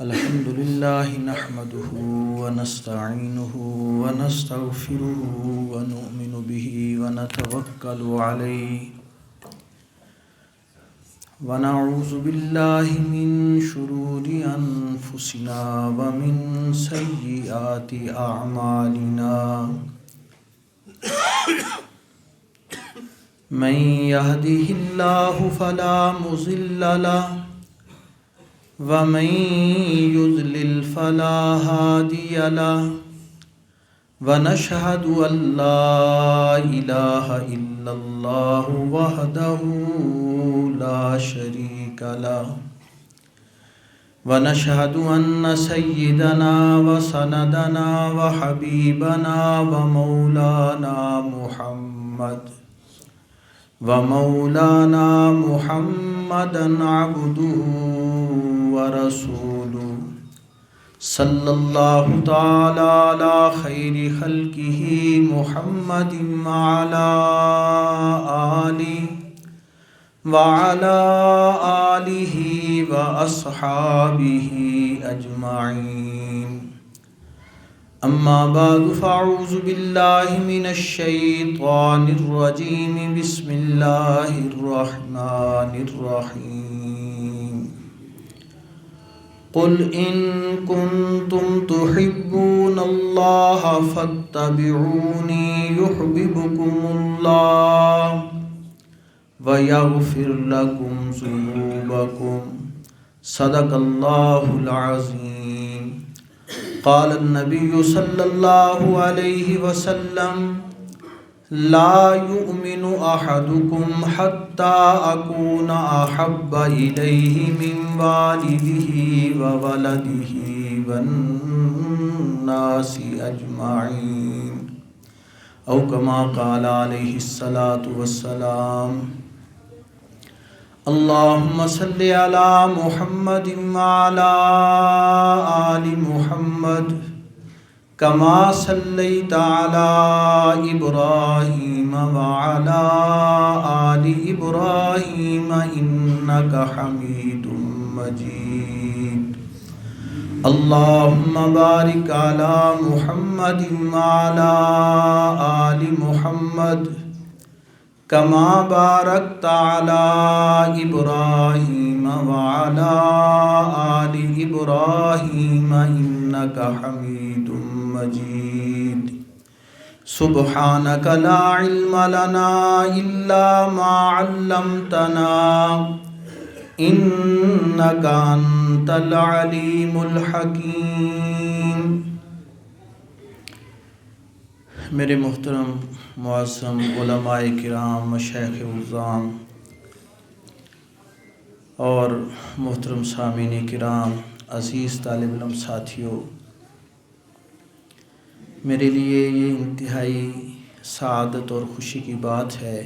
الحمد لله نحمده ونستعينه ونستغفره ونؤمن به ونتوكل عليه ونعوذ بالله من شرور أنفسنا ومن سيئات أعمالنا من يهده الله فلا مضل له ومن يضلل فلا هادي له ونشهد أن لا إله إلا الله وحده لا شريك له ونشهد أن سيدنا وسندنا وحبيبنا ومولانا محمدا عبده ورسوله صلى الله تعالى على خير خلقه محمد وعلى آله وأصحابه أجمعين أما بعد فأعوذ بالله من الشيطان الرجيم بسم الله الرحمن الرحيم قل إن كنتم تحبون الله فاتبعوني يحببكم الله ويغفر لكم ذنوبكم صدق الله العظيم قال النبي صلى الله عليه وسلم لا يؤمن أحدكم حتى أكون أحب إليه من والده وولده والناس أجمعين أو كما قال عليه الصلاة والسلام اللهم صل على محمد وعلى آل محمد كما صليت على إبراهيم وعلى آل إبراهيم إنك حميد مجيد اللهم بارك على محمد وعلى آل محمد كما باركت على إبراهيم وعلى آل إبراهيم إنك حميد مجيد سبحانك لا علم لنا إلا ما علمتنا إنك أنت العليم الحكيم میرے محترم معظم علماء کرام مشائخ اعظام اور محترم سامعین کرام عزیز طالب علم ساتھیوں، میرے لیے یہ انتہائی سعادت اور خوشی کی بات ہے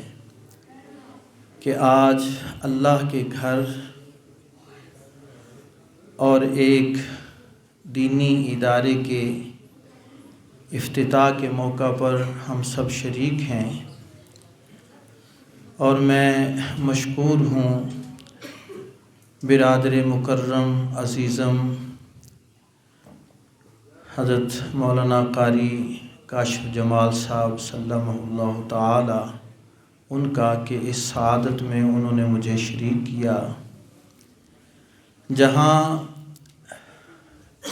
کہ آج اللہ کے گھر اور ایک دینی ادارے کے افتتاح کے موقع پر ہم سب شریک ہیں، اور میں مشکور ہوں برادر مکرم عزیزم حضرت مولانا قاری کاشف جمال صاحب سلمہ اللہ تعالی ان کا کہ اس سعادت میں انہوں نے مجھے شریک کیا، جہاں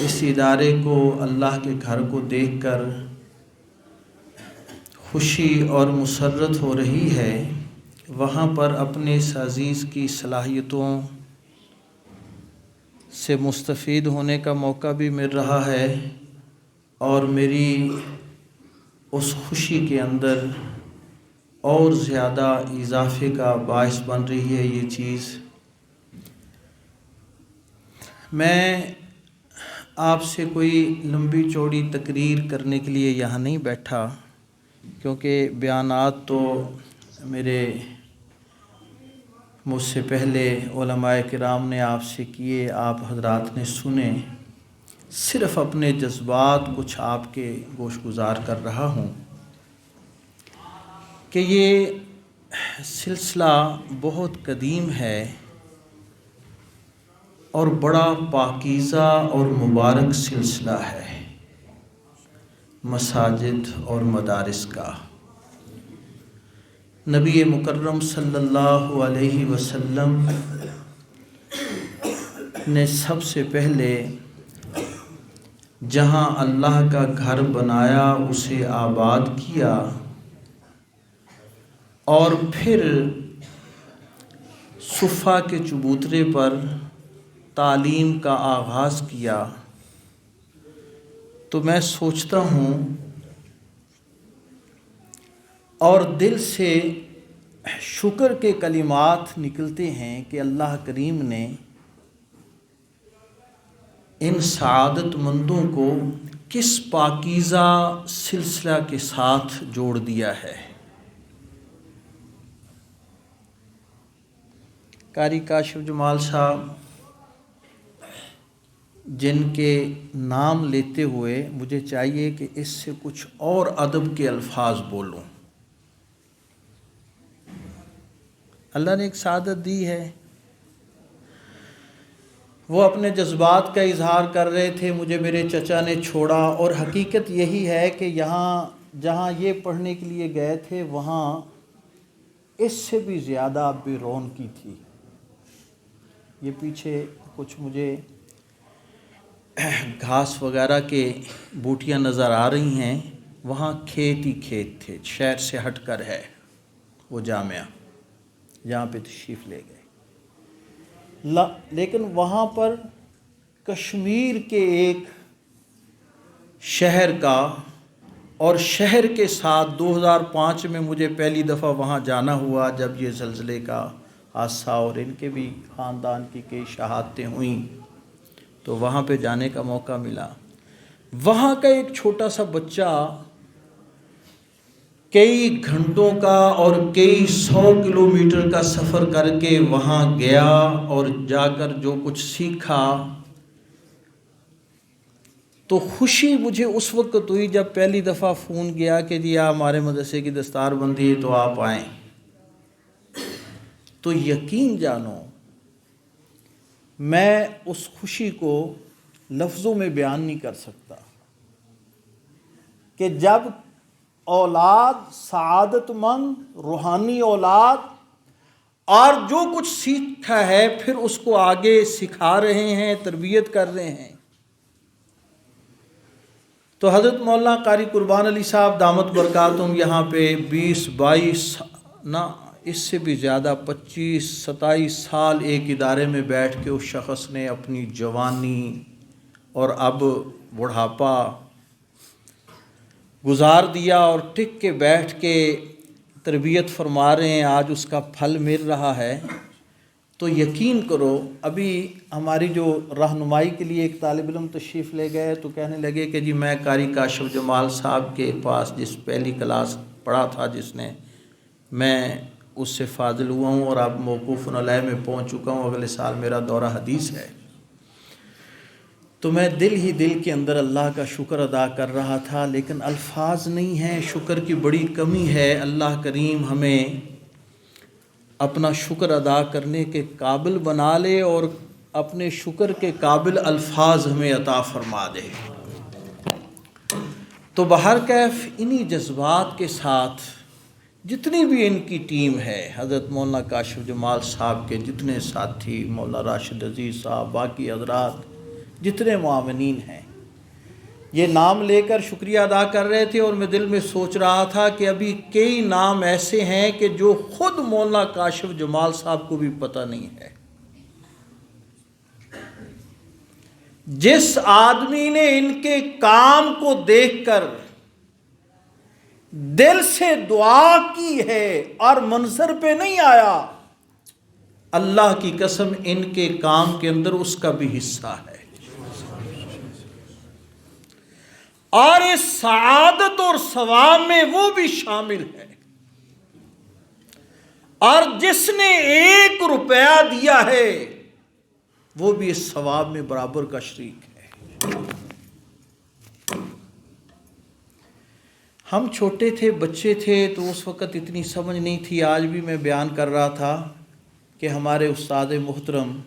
اس ادارے کو، اللہ کے گھر کو دیکھ کر خوشی اور مسرت ہو رہی ہے، وہاں پر اپنے اس عزیز کی صلاحیتوں سے مستفید ہونے کا موقع بھی مل رہا ہے، اور میری اس خوشی کے اندر اور زیادہ اضافے کا باعث بن رہی ہے یہ چیز۔ میں آپ سے کوئی لمبی چوڑی تقریر کرنے کے لیے یہاں نہیں بیٹھا، کیونکہ بیانات تو میرے مجھ سے پہلے علماء کرام نے آپ سے کیے، آپ حضرات نے سنے، صرف اپنے جذبات کچھ آپ کے گوش گزار کر رہا ہوں کہ یہ سلسلہ بہت قدیم ہے اور بڑا پاکیزہ اور مبارک سلسلہ ہے مساجد اور مدارس کا۔ نبی مکرم صلی اللہ علیہ وسلم نے سب سے پہلے جہاں اللہ کا گھر بنایا اسے آباد کیا، اور پھر صفا کے چبوترے پر تعلیم کا آغاز کیا۔ تو میں سوچتا ہوں اور دل سے شکر کے کلمات نکلتے ہیں کہ اللہ کریم نے ان سعادت مندوں کو کس پاکیزہ سلسلہ کے ساتھ جوڑ دیا ہے۔ قاری کاشف جمال صاحب جن کے نام لیتے ہوئے مجھے چاہیے کہ اس سے کچھ اور ادب کے الفاظ بولوں۔ اللہ نے ایک سعادت دی ہے، وہ اپنے جذبات کا اظہار کر رہے تھے، مجھے میرے چچا نے چھوڑا، اور حقیقت یہی ہے کہ یہاں جہاں یہ پڑھنے کے لیے گئے تھے وہاں اس سے بھی زیادہ بے رونقی تھی۔ یہ پیچھے کچھ مجھے گھاس وغیرہ کے بوٹیاں نظر آ رہی ہیں، وہاں کھیت ہی کھیت تھے، شہر سے ہٹ کر ہے وہ جامعہ جہاں پہ تشریف لے گئے۔ لیکن وہاں پر کشمیر کے ایک شہر کا، اور شہر کے ساتھ 2005 میں مجھے پہلی دفعہ وہاں جانا ہوا جب یہ زلزلے کا حادثہ اور ان کے بھی خاندان کی کئی شہادتیں ہوئیں، تو وہاں پہ جانے کا موقع ملا۔ وہاں کا ایک چھوٹا سا بچہ کئی گھنٹوں کا اور کئی 100 کلومیٹر کا سفر کر کے وہاں گیا، اور جا کر جو کچھ سیکھا تو خوشی مجھے اس وقت ہوئی جب پہلی دفعہ فون گیا کہ جی ہمارے مدرسے کی دستار بندی ہے تو آپ آئیں۔ تو یقین جانو میں اس خوشی کو لفظوں میں بیان نہیں کر سکتا کہ جب اولاد سعادت مند روحانی اولاد اور جو کچھ سیکھا ہے پھر اس کو آگے سکھا رہے ہیں، تربیت کر رہے ہیں۔ تو حضرت مولانا قاری قربان علی صاحب دامت برکاتہم یہاں پہ 20-22 نہ اس سے بھی زیادہ 25-27 سال ایک ادارے میں بیٹھ کے اس شخص نے اپنی جوانی اور اب بڑھاپا گزار دیا، اور ٹک کے بیٹھ کے تربیت فرما رہے ہیں، آج اس کا پھل مل رہا ہے۔ تو یقین کرو ابھی ہماری جو رہنمائی کے لیے ایک طالب علم تشریف لے گئے تو کہنے لگے کہ جی میں قاری کاشف جمال صاحب کے پاس جس پہلی کلاس پڑھا تھا جس نے، میں اس سے فاضل ہوا ہوں اور اب موقوف علیہ میں پہنچ چکا ہوں، اگلے سال میرا دورہ حدیث ہے۔ تو میں دل ہی دل کے اندر اللہ کا شکر ادا کر رہا تھا، لیکن الفاظ نہیں ہیں، شکر کی بڑی کمی ہے۔ اللہ کریم ہمیں اپنا شکر ادا کرنے کے قابل بنا لے اور اپنے شکر کے قابل الفاظ ہمیں عطا فرما دے۔ تو بہرکیف انہی جذبات کے ساتھ جتنی بھی ان کی ٹیم ہے، حضرت مولانا کاشف جمال صاحب کے جتنے ساتھی، مولانا راشد عزیز صاحب، باقی حضرات جتنے معاونین ہیں، یہ نام لے کر شکریہ ادا کر رہے تھے، اور میں دل میں سوچ رہا تھا کہ ابھی کئی نام ایسے ہیں کہ جو خود مولانا کاشف جمال صاحب کو بھی پتہ نہیں ہے۔ جس آدمی نے ان کے کام کو دیکھ کر دل سے دعا کی ہے اور منظر پہ نہیں آیا، اللہ کی قسم ان کے کام کے اندر اس کا بھی حصہ ہے، اور اس سعادت اور ثواب میں وہ بھی شامل ہے۔ اور جس نے 1 روپیہ دیا ہے وہ بھی اس ثواب میں برابر کا شریک ہے۔ ہم چھوٹے تھے، بچے تھے، تو اس وقت اتنی سمجھ نہیں تھی۔ آج بھی میں بیان کر رہا تھا کہ ہمارے استاد محترم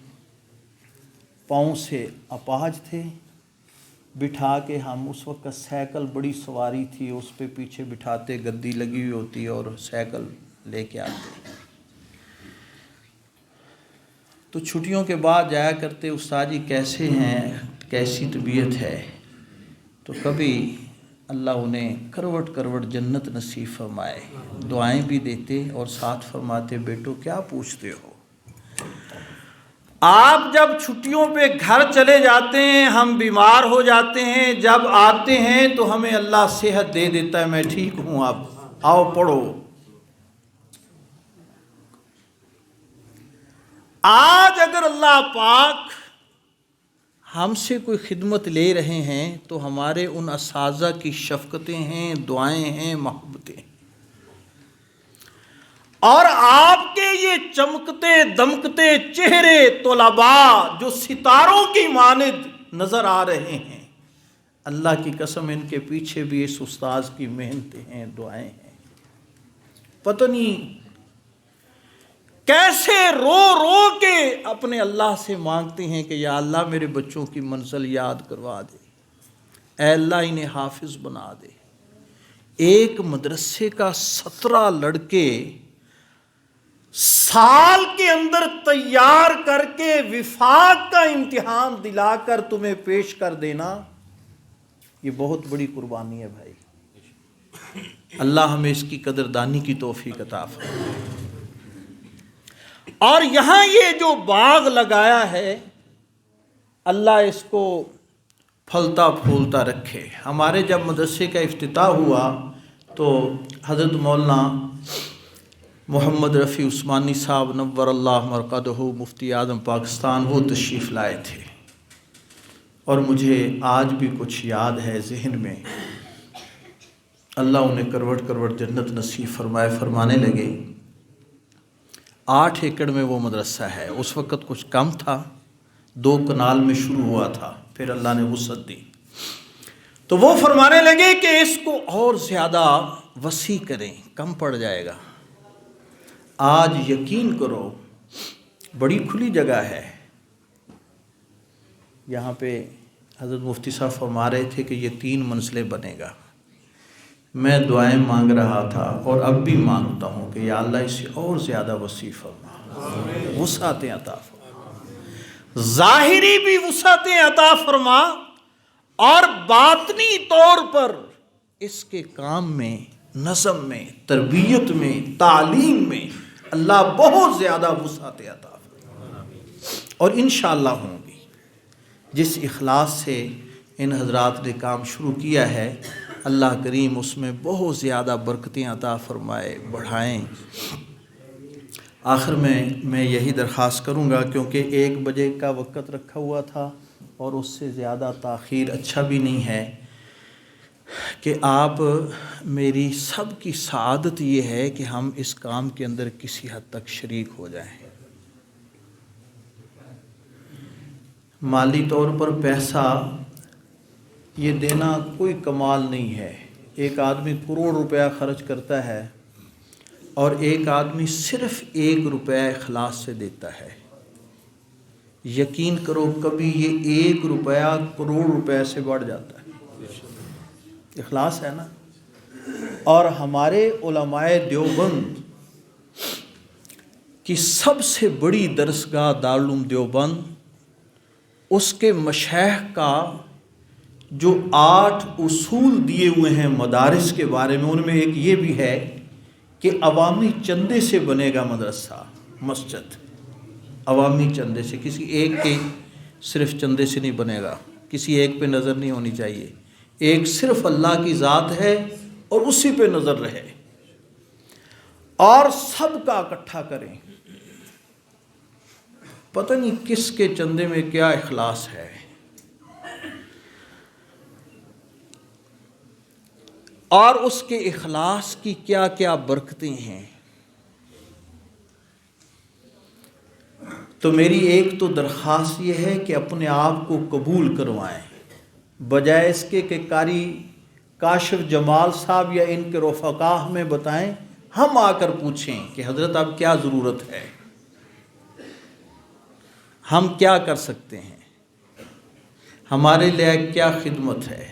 پاؤں سے اپاہج تھے، بٹھا کے ہم اس وقت سائیکل بڑی سواری تھی، اس پہ پیچھے بٹھاتے، گدی لگی ہوئی ہوتی اور سائیکل لے کے آتے، تو چھٹیوں کے بعد جایا کرتے، استاد جی کیسے ہیں، کیسی طبیعت ہے؟ تو کبھی اللہ انہیں کروٹ کروٹ جنت نصیب فرمائے، دعائیں بھی دیتے اور ساتھ فرماتے، بیٹو کیا پوچھتے ہو؟ آپ جب چھٹیوں پہ گھر چلے جاتے ہیں، ہم بیمار ہو جاتے ہیں، جب آتے ہیں تو ہمیں اللہ صحت دے دیتا ہے، میں ٹھیک ہوں، اب آؤ پڑھو۔ آج اگر اللہ پاک ہم سے کوئی خدمت لے رہے ہیں تو ہمارے ان اساتذہ کی شفقتیں ہیں، دعائیں ہیں، محبتیں، اور آپ کے یہ چمکتے دمکتے چہرے طلباء جو ستاروں کی مانند نظر آ رہے ہیں، اللہ کی قسم ان کے پیچھے بھی اس استاذ کی محنتیں ہیں، دعائیں ہیں۔ پتہ نہیں کیسے رو رو کے اپنے اللہ سے مانگتے ہیں کہ یا اللہ میرے بچوں کی منزل یاد کروا دے، اے اللہ انہیں حافظ بنا دے۔ ایک مدرسے کا 17 لڑکے سال کے اندر تیار کر کے وفاق کا امتحان دلا کر تمہیں پیش کر دینا، یہ بہت بڑی قربانی ہے بھائی۔ اللہ ہمیں اس کی قدردانی کی توفیق عطا فرمائے۔ اور یہاں یہ جو باغ لگایا ہے، اللہ اس کو پھلتا پھولتا رکھے۔ ہمارے جب مدرسے کا افتتاح ہوا تو حضرت مولانا محمد رفیع عثمانی صاحب نور اللہ مرقدہ مفتی اعظم پاکستان وہ تشریف لائے تھے، اور مجھے آج بھی کچھ یاد ہے ذہن میں۔ اللہ انہیں کروٹ کروٹ جنت نصیب فرمائے۔ فرمانے لگے 8 ایکڑ میں وہ مدرسہ ہے، اس وقت کچھ کم تھا، 2 کنال میں شروع ہوا تھا، پھر اللہ نے وسعت دی، تو وہ فرمانے لگے کہ اس کو اور زیادہ وسیع کریں، کم پڑ جائے گا۔ آج یقین کرو بڑی کھلی جگہ ہے، یہاں پہ حضرت مفتی صاحب فرما رہے تھے کہ یہ 3 منزلیں بنے گا۔ میں دعائیں مانگ رہا تھا اور اب بھی مانگتا ہوں کہ یا اللہ اسے اور زیادہ وسیع فرما، وسعتیں عطا فرما، ظاہری بھی وسعتیں عطا فرما، اور باطنی طور پر اس کے کام میں، نظم میں، تربیت میں، تعلیم میں اللہ بہت زیادہ وسعتیں عطا فرما، اور انشاءاللہ ہوں گی۔ جس اخلاص سے ان حضرات نے کام شروع کیا ہے، اللہ کریم اس میں بہت زیادہ برکتیں عطا فرمائے، بڑھائیں۔ آخر میں یہی درخواست کروں گا، کیونکہ 1 بجے کا وقت رکھا ہوا تھا اور اس سے زیادہ تاخیر اچھا بھی نہیں ہے، کہ آپ میری سب کی سعادت یہ ہے کہ ہم اس کام کے اندر کسی حد تک شریک ہو جائیں۔ مالی طور پر پیسہ یہ دینا کوئی کمال نہیں ہے۔ ایک آدمی کروڑ روپیہ خرچ کرتا ہے اور ایک آدمی صرف 1 روپیہ اخلاص سے دیتا ہے۔ یقین کرو کبھی یہ 1 روپیہ کروڑ روپے سے بڑھ جاتا ہے، اخلاص ہے نا۔ اور ہمارے علماء دیوبند کی سب سے بڑی درسگاہ دارالعلوم دیوبند، اس کے مشائخ کا جو 8 اصول دیے ہوئے ہیں مدارس کے بارے میں، ان میں ایک یہ بھی ہے کہ عوامی چندے سے بنے گا مدرسہ، مسجد عوامی چندے سے، کسی ایک کے صرف چندے سے نہیں بنے گا، کسی ایک پہ نظر نہیں ہونی چاہیے، ایک صرف اللہ کی ذات ہے اور اسی پہ نظر رہے، اور سب کا اکٹھا کریں۔ پتہ نہیں کس کے چندے میں کیا اخلاص ہے، اور اس کے اخلاص کی کیا کیا برکتیں ہیں۔ تو میری ایک تو درخواست یہ ہے کہ اپنے آپ کو قبول کروائیں، بجائے اس کے کہ قاری کاشف جمال صاحب یا ان کے رفقا میں بتائیں، ہم آ کر پوچھیں کہ حضرت اب کیا ضرورت ہے، ہم کیا کر سکتے ہیں، ہمارے لیے کیا خدمت ہے،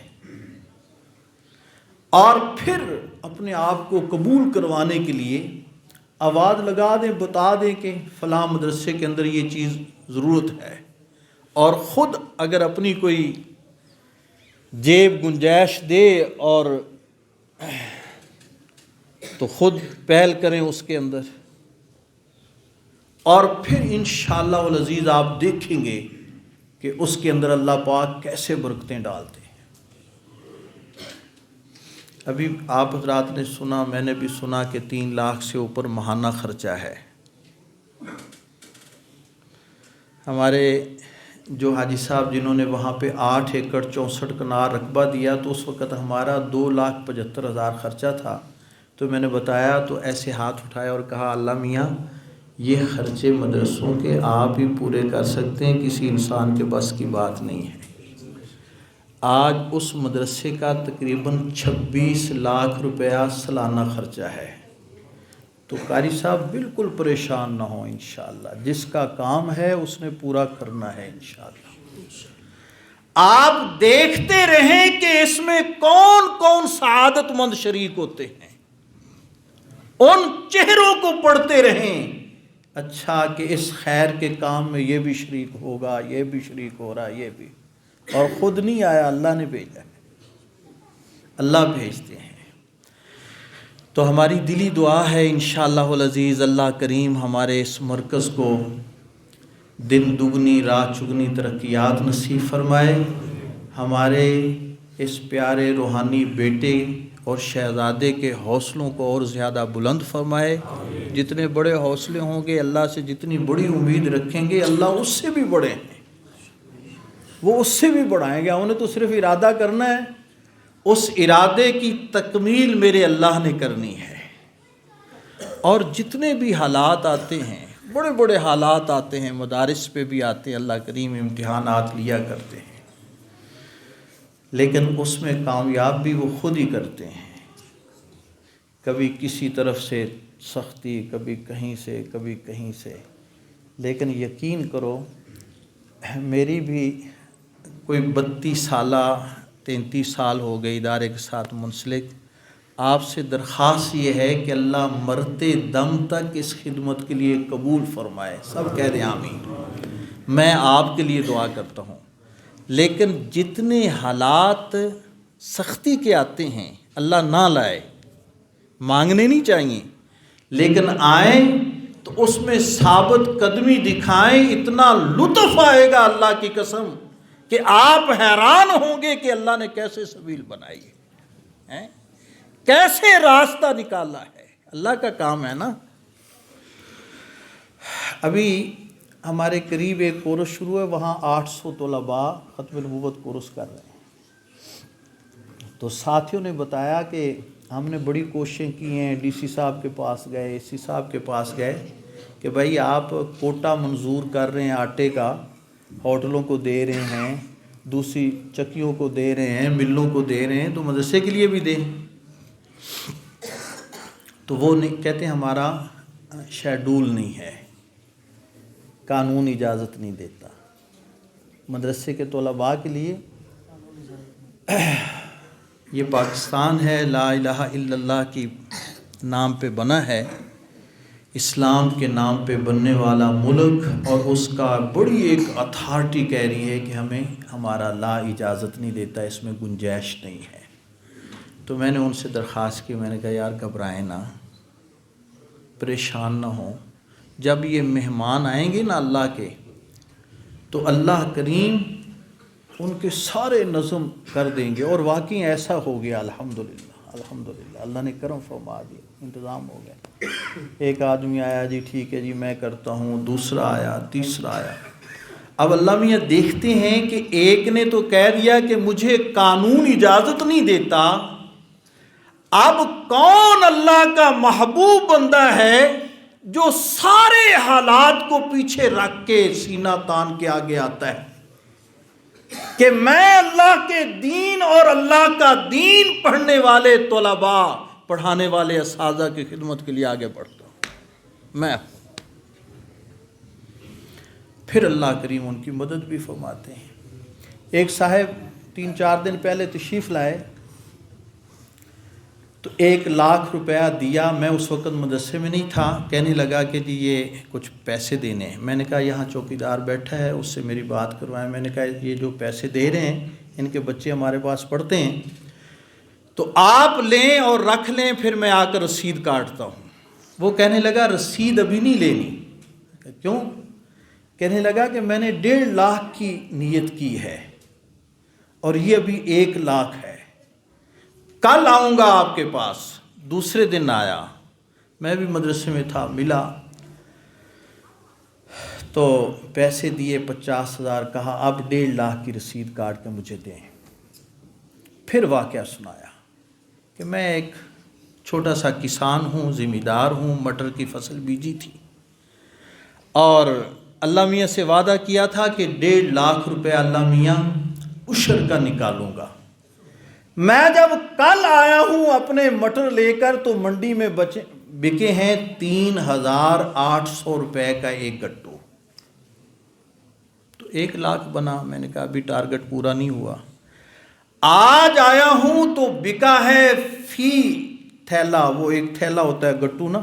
اور پھر اپنے آپ کو قبول کروانے کے لیے آواز لگا دیں، بتا دیں کہ فلاں مدرسے کے اندر یہ چیز ضرورت ہے، اور خود اگر اپنی کوئی جیب گنجائش دے اور تو خود پہل کریں اس کے اندر، اور پھر انشاءاللہ العزیز آپ دیکھیں گے کہ اس کے اندر اللہ پاک کیسے برکتیں ڈالتے ہیں۔ ابھی آپ حضرات نے سنا، میں نے بھی سنا کہ 3 لاکھ سے اوپر ماہانہ خرچہ ہے۔ ہمارے جو حاجی صاحب جنہوں نے وہاں پہ 8 ایکڑ 64 کنال رقبہ دیا، تو اس وقت ہمارا 2,75,000 خرچہ تھا۔ تو میں نے بتایا تو ایسے ہاتھ اٹھایا اور کہا اللہ میاں یہ خرچے مدرسوں کے آپ ہی پورے کر سکتے ہیں، کسی انسان کے بس کی بات نہیں ہے۔ آج اس مدرسے کا تقریباً 26 لاکھ روپیہ سالانہ خرچہ ہے۔ تو قاری صاحب بالکل پریشان نہ ہوں، انشاءاللہ جس کا کام ہے اس نے پورا کرنا ہے انشاءاللہ۔ آپ دیکھتے رہیں کہ اس میں کون کون سعادت مند شریک ہوتے ہیں، ان چہروں کو پڑھتے رہیں، اچھا کہ اس خیر کے کام میں یہ بھی شریک ہوگا، یہ بھی شریک ہو رہا، یہ بھی، اور خود نہیں آیا، اللہ نے بھیجا ہے، اللہ بھیجتے ہیں۔ تو ہماری دلی دعا ہے انشاءاللہ العزیز اللہ کریم ہمارے اس مرکز کو دن دگنی رات چگنی ترقیات نصیب فرمائے، ہمارے اس پیارے روحانی بیٹے اور شہزادے کے حوصلوں کو اور زیادہ بلند فرمائے۔ جتنے بڑے حوصلے ہوں گے، اللہ سے جتنی بڑی امید رکھیں گے، اللہ اس سے بھی بڑے ہیں، وہ اس سے بھی بڑھائیں گے۔ انہیں تو صرف ارادہ کرنا ہے، اس ارادے کی تکمیل میرے اللہ نے کرنی ہے۔ اور جتنے بھی حالات آتے ہیں، بڑے بڑے حالات آتے ہیں، مدارس پہ بھی آتے ہیں، اللہ کریم امتحانات لیا کرتے ہیں، لیکن اس میں کامیاب بھی وہ خود ہی کرتے ہیں، کبھی کسی طرف سے سختی، کبھی کہیں سے، کبھی کہیں سے۔ لیکن یقین کرو میری بھی کوئی 32 سالہ 33 سال ہو گئے ادارے کے ساتھ منسلک، آپ سے درخواست یہ ہے کہ اللہ مرتے دم تک اس خدمت کے لیے قبول فرمائے، سب کہہ دیں آمین۔ میں آپ کے لیے دعا کرتا ہوں، لیکن جتنے حالات سختی کے آتے ہیں اللہ نہ لائے، مانگنے نہیں چاہیے، لیکن آئیں تو اس میں ثابت قدمی دکھائیں، اتنا لطف آئے گا اللہ کی قسم کہ آپ حیران ہوں گے کہ اللہ نے کیسے سبیل بنائی ہے، کیسے راستہ نکالا ہے، اللہ کا کام ہے نا۔ ابھی ہمارے قریب ایک کورس شروع ہے، وہاں 800 طلباء ختم نبوت کورس کر رہے ہیں۔ تو ساتھیوں نے بتایا کہ ہم نے بڑی کوششیں کی ہیں، ڈی سی صاحب کے پاس گئے، اے سی صاحب کے پاس گئے کہ بھائی آپ کوٹا منظور کر رہے ہیں آٹے کا، ہوٹلوں کو دے رہے ہیں، دوسری چکیوں کو دے رہے ہیں، ملوں کو دے رہے ہیں، تو مدرسے کے لیے بھی دیں۔ تو وہ کہتے ہیں ہمارا شیڈول نہیں ہے، قانون اجازت نہیں دیتا۔ مدرسے کے طلباء کے لیے یہ پاکستان ہے، لا الہ الا اللہ کی نام پہ بنا ہے، اسلام کے نام پہ بننے والا ملک، اور اس کا بڑی ایک اتھارٹی کہہ رہی ہے کہ ہمیں ہمارا لا اجازت نہیں دیتا، اس میں گنجائش نہیں ہے۔ تو میں نے ان سے درخواست کی، میں نے کہا یار گھبرائیں نہ، پریشان نہ ہوں، جب یہ مہمان آئیں گے نا اللہ کے، تو اللہ کریم ان کے سارے نظم کر دیں گے، اور واقعی ایسا ہو گیا، الحمدللہ الحمدللہ، اللہ نے کرم فرما دیا، انتظام ہو گیا۔ ایک آدمی آیا، جی ٹھیک ہے جی میں کرتا ہوں، دوسرا آیا، تیسرا آیا۔ اب اللہ میاں دیکھتے ہیں کہ ایک نے تو کہہ دیا کہ مجھے قانون اجازت نہیں دیتا، اب کون اللہ کا محبوب بندہ ہے جو سارے حالات کو پیچھے رکھ کے سینہ تان کے آگے آتا ہے کہ میں اللہ کے دین اور اللہ کا دین پڑھنے والے طلباء، پڑھانے والے اساتذہ کی خدمت کے لیے آگے بڑھتا ہوں میں. پھر اللہ کریم ان کی مدد بھی فرماتے ہیں. ایک صاحب 3-4 دن پہلے تشریف لائے تو 1,00,000 روپیہ دیا. میں اس وقت مدرسے میں نہیں تھا. کہنے لگا کہ جی یہ کچھ پیسے دینے ہیں. میں نے کہا یہاں چوکیدار بیٹھا ہے، اس سے میری بات کروائیں. میں نے کہا یہ جو پیسے دے رہے ہیں ان کے بچے ہمارے پاس پڑھتے ہیں، تو آپ لیں اور رکھ لیں، پھر میں آ کر رسید کاٹتا ہوں. وہ کہنے لگا رسید ابھی نہیں لینی. کیوں؟ کہنے لگا کہ میں نے 1,50,000 کی نیت کی ہے اور یہ ابھی 1,00,000 ہے. کل آؤں گا آپ کے پاس. دوسرے دن آیا، میں بھی مدرسے میں تھا، ملا تو پیسے دیے 50,000. کہا اب 1,50,000 کی رسید کاٹ کے مجھے دیں. پھر واقعہ سنایا کہ میں ایک چھوٹا سا کسان ہوں، ذمہ دار ہوں، مٹر کی فصل بیجی تھی اور اللہ میاں سے وعدہ کیا تھا کہ 1,50,000 روپے اللہ میاں عشر کا نکالوں گا. میں جب کل آیا ہوں اپنے مٹر لے کر تو منڈی میں بکے ہیں 3,800 روپے کا ایک گٹو. تو 1,00,000 بنا. میں نے کہا ابھی ٹارگٹ پورا نہیں ہوا. آج آیا ہوں تو بکا ہے فی تھیلا، وہ ایک تھیلا ہوتا ہے گٹو نا،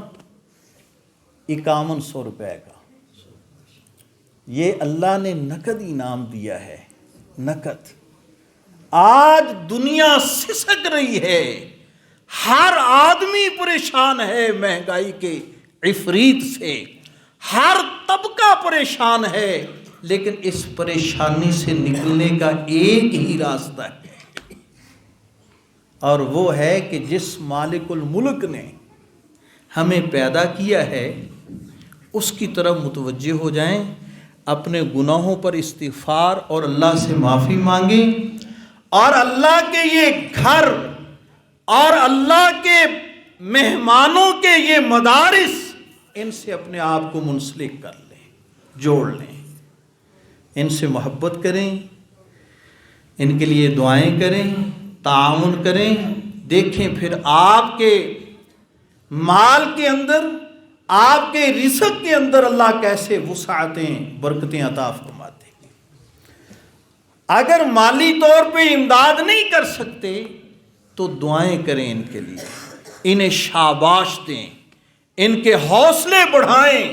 5100 روپے کا. یہ اللہ نے نقد انعام دیا ہے، نقد. آج دنیا سسک رہی ہے، ہر آدمی پریشان ہے مہنگائی کے عفریت سے، ہر طبقہ پریشان ہے، لیکن اس پریشانی سے نکلنے کا ایک ہی راستہ ہے، اور وہ ہے کہ جس مالک الملک نے ہمیں پیدا کیا ہے اس کی طرف متوجہ ہو جائیں، اپنے گناہوں پر استغفار اور اللہ سے معافی مانگیں، اور اللہ کے یہ گھر اور اللہ کے مہمانوں کے یہ مدارس، ان سے اپنے آپ کو منسلک کر لیں، جوڑ لیں، ان سے محبت کریں، ان کے لیے دعائیں کریں، تعاون کریں. دیکھیں پھر آپ کے مال کے اندر، آپ کے رزق کے اندر اللہ کیسے وسعتیں، برکتیں عطا فرماتے ہیں. اگر مالی طور پہ امداد نہیں کر سکتے تو دعائیں کریں ان کے لیے، انہیں شاباش دیں، ان کے حوصلے بڑھائیں،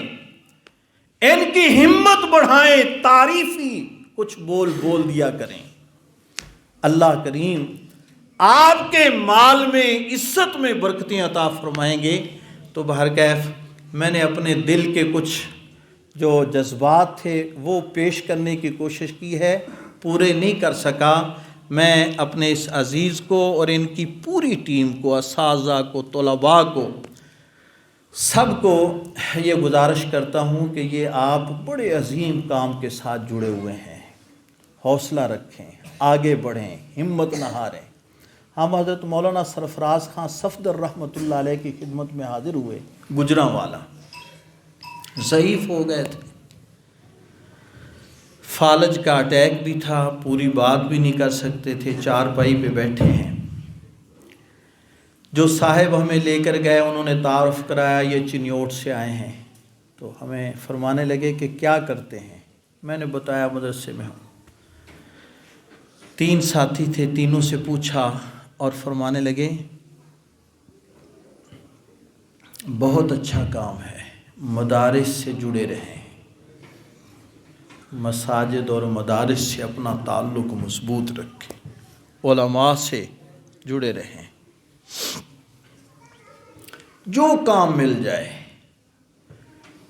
ان کی ہمت بڑھائیں، تعریفی کچھ بول دیا کریں. اللہ کریم آپ کے مال میں، عزت میں برکتیں عطا فرمائیں گے. تو بہرکیف میں نے اپنے دل کے کچھ جو جذبات تھے وہ پیش کرنے کی کوشش کی ہے، پورے نہیں کر سکا. میں اپنے اس عزیز کو اور ان کی پوری ٹیم کو، اساتذہ کو، طلباء کو، سب کو یہ گزارش کرتا ہوں کہ یہ آپ بڑے عظیم کام کے ساتھ جڑے ہوئے ہیں. حوصلہ رکھیں، آگے بڑھیں، ہمت نہ ہاریں. ہم حضرت مولانا سرفراز خان صفدر رحمۃ اللہ علیہ کی خدمت میں حاضر ہوئے. گجرانوالا ضعیف ہو گئے تھے، فالج کا اٹیک بھی تھا، پوری بات بھی نہیں کر سکتے تھے، چارپائی پہ بیٹھے ہیں. جو صاحب ہمیں لے کر گئے انہوں نے تعارف کرایا، یہ چنیوٹ سے آئے ہیں. تو ہمیں فرمانے لگے کہ کیا کرتے ہیں. میں نے بتایا مدرسے میں ہوں. 3 ساتھی تھے، تینوں سے پوچھا اور فرمانے لگے بہت اچھا کام ہے، مدارس سے جڑے رہیں، مساجد اور مدارس سے اپنا تعلق مضبوط رکھیں، علماء سے جڑے رہیں، جو کام مل جائے،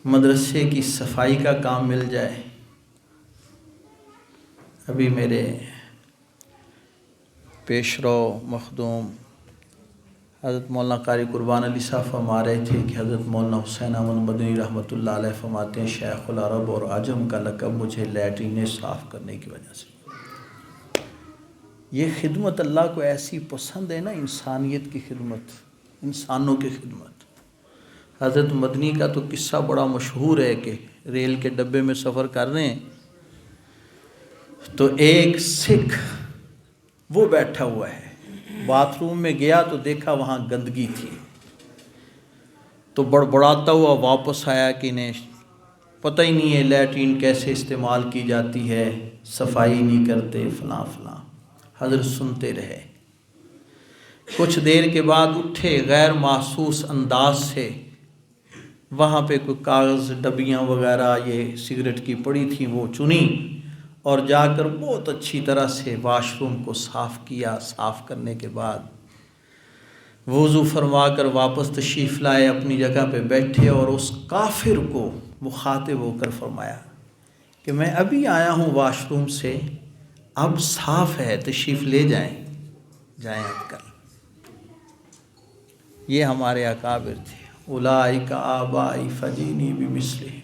مدرسے کی صفائی کا کام مل جائے. ابھی میرے پیشرو مخدوم حضرت مولانا قاری قربان علی صاحب فرما رہے تھے کہ حضرت مولانا حسین احمد مدنی رحمۃ اللہ علیہ فرماتے ہیں شیخ العرب اور عجم کا لقب مجھے لیٹرینیں صاف کرنے کی وجہ سے. یہ خدمت اللہ کو ایسی پسند ہے نا، انسانیت کی خدمت، انسانوں کی خدمت. حضرت مدنی کا تو قصہ بڑا مشہور ہے کہ ریل کے ڈبے میں سفر کر رہے ہیں تو ایک سکھ وہ بیٹھا ہوا ہے، باتھ روم میں گیا تو دیکھا وہاں گندگی تھی، تو بڑبڑاتا ہوا واپس آیا کہ انہیں پتہ ہی نہیں ہے لیٹرین کیسے استعمال کی جاتی ہے، صفائی نہیں کرتے، فلاں فلاں۔ حضرت سنتے رہے، کچھ دیر کے بعد اٹھے، غیر محسوس انداز سے وہاں پہ کوئی کاغذ ڈبیاں وغیرہ یہ سگریٹ کی پڑی تھیں وہ چنی اور جا کر بہت اچھی طرح سے واش روم کو صاف کیا۔ صاف کرنے کے بعد وضو فرما کر واپس تشریف لائے، اپنی جگہ پہ بیٹھے اور اس کافر کو مخاطب ہو کر فرمایا کہ میں ابھی آیا ہوں واش روم سے، اب صاف ہے، تشریف لے جائیں اب کل۔ یہ ہمارے اکابر تھے، اولئک آبائی فجینی بمثلہم،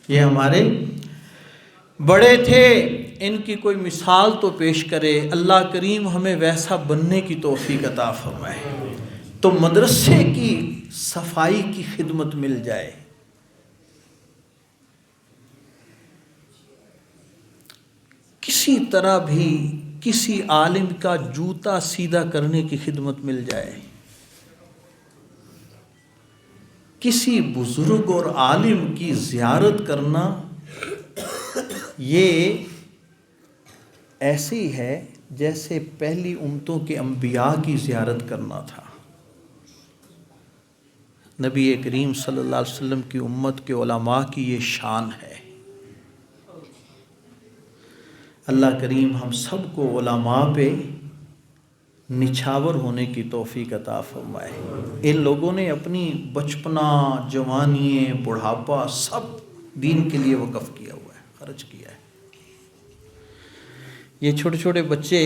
یہ ہمارے بڑے تھے، ان کی کوئی مثال تو پیش کرے۔ اللہ کریم ہمیں ویسا بننے کی توفیق عطا فرمائے تو مدرسے کی صفائی کی خدمت مل جائے۔ کسی طرح بھی کسی عالم کا جوتا سیدھا کرنے کی خدمت مل جائے، کسی بزرگ اور عالم کی زیارت کرنا یہ ایسے ہی ہے جیسے پہلی امتوں کے انبیاء کی زیارت کرنا تھا۔ نبی کریم صلی اللہ علیہ وسلم کی امت کے علماء کی یہ شان ہے۔ اللہ کریم ہم سب کو علماء پہ نچھاور ہونے کی توفیق عطا فرمائے۔ ان لوگوں نے اپنی بچپنا، جوانی، بڑھاپا سب دین کے لیے وقف کیا ہوا ہے، خرچ کیا ہے۔ یہ چھوٹے چھوٹے بچے،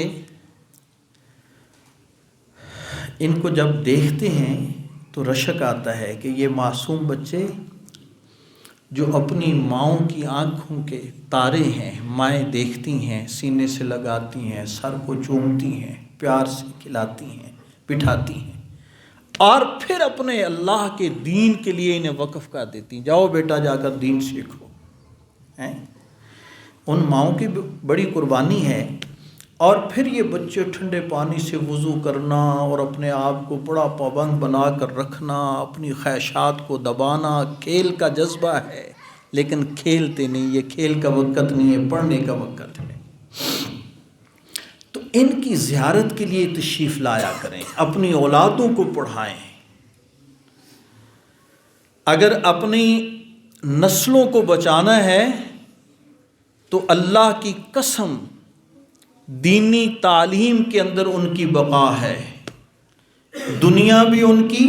ان کو جب دیکھتے ہیں تو رشک آتا ہے کہ یہ معصوم بچے جو اپنی ماؤں کی آنکھوں کے تارے ہیں، مائیں دیکھتی ہیں، سینے سے لگاتی ہیں، سر کو چومتی ہیں، پیار سے کھلاتی ہیں، بٹھاتی ہیں، اور پھر اپنے اللہ کے دین کے لیے انہیں وقف کر دیتی ہیں، جاؤ بیٹا جا کر دین سیکھو۔ ان ماؤں کی بڑی قربانی ہے۔ اور پھر یہ بچے ٹھنڈے پانی سے وضو کرنا اور اپنے آپ کو بڑا پابند بنا کر رکھنا، اپنی خواہشات کو دبانا، کھیل کا جذبہ ہے لیکن کھیلتے نہیں، یہ کھیل کا وقت نہیں ہے، پڑھنے کا وقت ہے۔ تو ان کی زیارت کے لیے تشریف لایا کریں، اپنی اولادوں کو پڑھائیں۔ اگر اپنی نسلوں کو بچانا ہے تو اللہ کی قسم دینی تعلیم کے اندر ان کی بقا ہے، دنیا بھی ان کی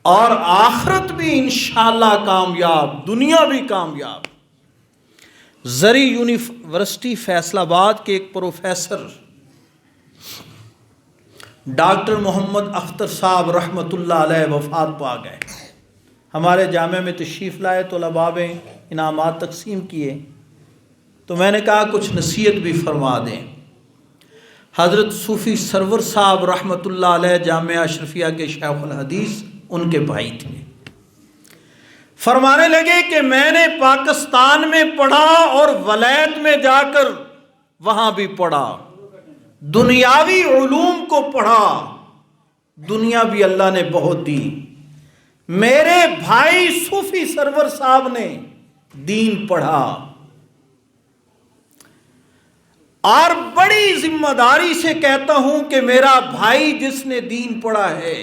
اور آخرت بھی انشاءاللہ کامیاب، دنیا بھی کامیاب۔ زرعی یونیورسٹی فیصل آباد کے ایک پروفیسر ڈاکٹر محمد اختر صاحب رحمۃ اللہ علیہ وفات پا گئے۔ ہمارے جامعہ میں تشریف لائے، طلباء میں انعامات تقسیم کیے تو میں نے کہا کچھ نصیحت بھی فرما دیں۔ حضرت صوفی سرور صاحب رحمۃ اللہ علیہ جامعہ اشرفیہ کے شیخ الحدیث ان کے بھائی تھے، فرمانے لگے کہ میں نے پاکستان میں پڑھا اور ولایت میں جا کر وہاں بھی پڑھا، دنیاوی علوم کو پڑھا، دنیا بھی اللہ نے بہت دی۔ میرے بھائی صوفی سرور صاحب نے دین پڑھا اور بڑی ذمہ داری سے کہتا ہوں کہ میرا بھائی جس نے دین پڑھا ہے،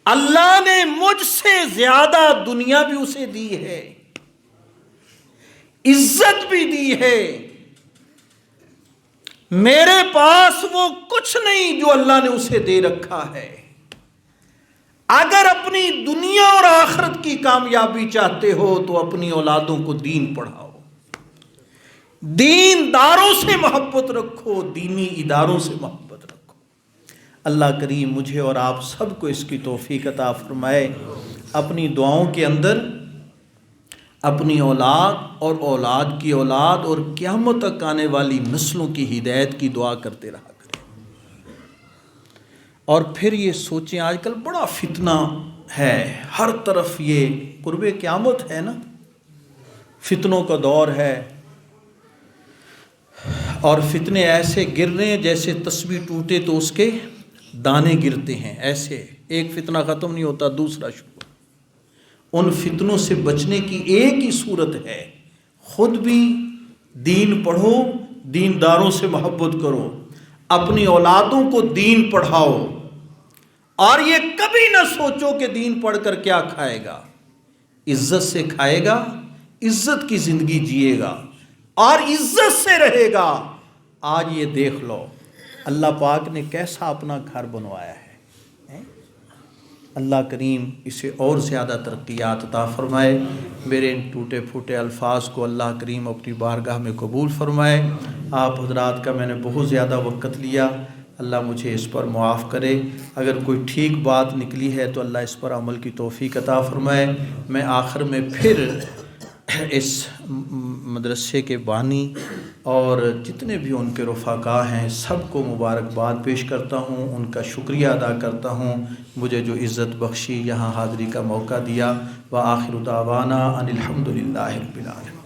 اللہ نے مجھ سے زیادہ دنیا بھی اسے دی ہے، عزت بھی دی ہے۔ میرے پاس وہ کچھ نہیں جو اللہ نے اسے دے رکھا ہے۔ اگر اپنی دنیا اور آخرت کی کامیابی چاہتے ہو تو اپنی اولادوں کو دین پڑھاؤ، دین داروں سے محبت رکھو، دینی اداروں سے محبت رکھو۔ اللہ کریم مجھے اور آپ سب کو اس کی توفیق عطا فرمائے۔ اپنی دعاؤں کے اندر اپنی اولاد اور اولاد کی اولاد اور قیامت تک آنے والی نسلوں کی ہدایت کی دعا کرتے رہا کریں۔ اور پھر یہ سوچیں، آج کل بڑا فتنہ ہے، ہر طرف یہ قرب قیامت ہے نا، فتنوں کا دور ہے، اور فتنے ایسے گر رہے ہیں جیسے تسبیح ٹوٹے تو اس کے دانے گرتے ہیں، ایسے ایک فتنہ ختم نہیں ہوتا دوسرا شروع۔ ان فتنوں سے بچنے کی ایک ہی صورت ہے، خود بھی دین پڑھو، دینداروں سے محبت کرو، اپنی اولادوں کو دین پڑھاؤ، اور یہ کبھی نہ سوچو کہ دین پڑھ کر کیا کھائے گا، عزت سے کھائے گا، عزت کی زندگی جیے گا اور عزت سے رہے گا۔ آج یہ دیکھ لو اللہ پاک نے کیسا اپنا گھر بنوایا ہے، اللہ کریم اسے اور زیادہ ترقیات عطا فرمائے۔ میرے ان ٹوٹے پھوٹے الفاظ کو اللہ کریم اپنی بارگاہ میں قبول فرمائے۔ آپ حضرات کا میں نے بہت زیادہ وقت لیا، اللہ مجھے اس پر معاف کرے۔ اگر کوئی ٹھیک بات نکلی ہے تو اللہ اس پر عمل کی توفیق عطا فرمائے۔ میں آخر میں پھر اس مدرسے کے بانی اور جتنے بھی ان کے رفقا ہیں سب کو مبارکباد پیش کرتا ہوں، ان کا شکریہ ادا کرتا ہوں، مجھے جو عزت بخشی، یہاں حاضری کا موقع دیا۔ وآخر دعوانا ان الحمد للہ رب العالمین۔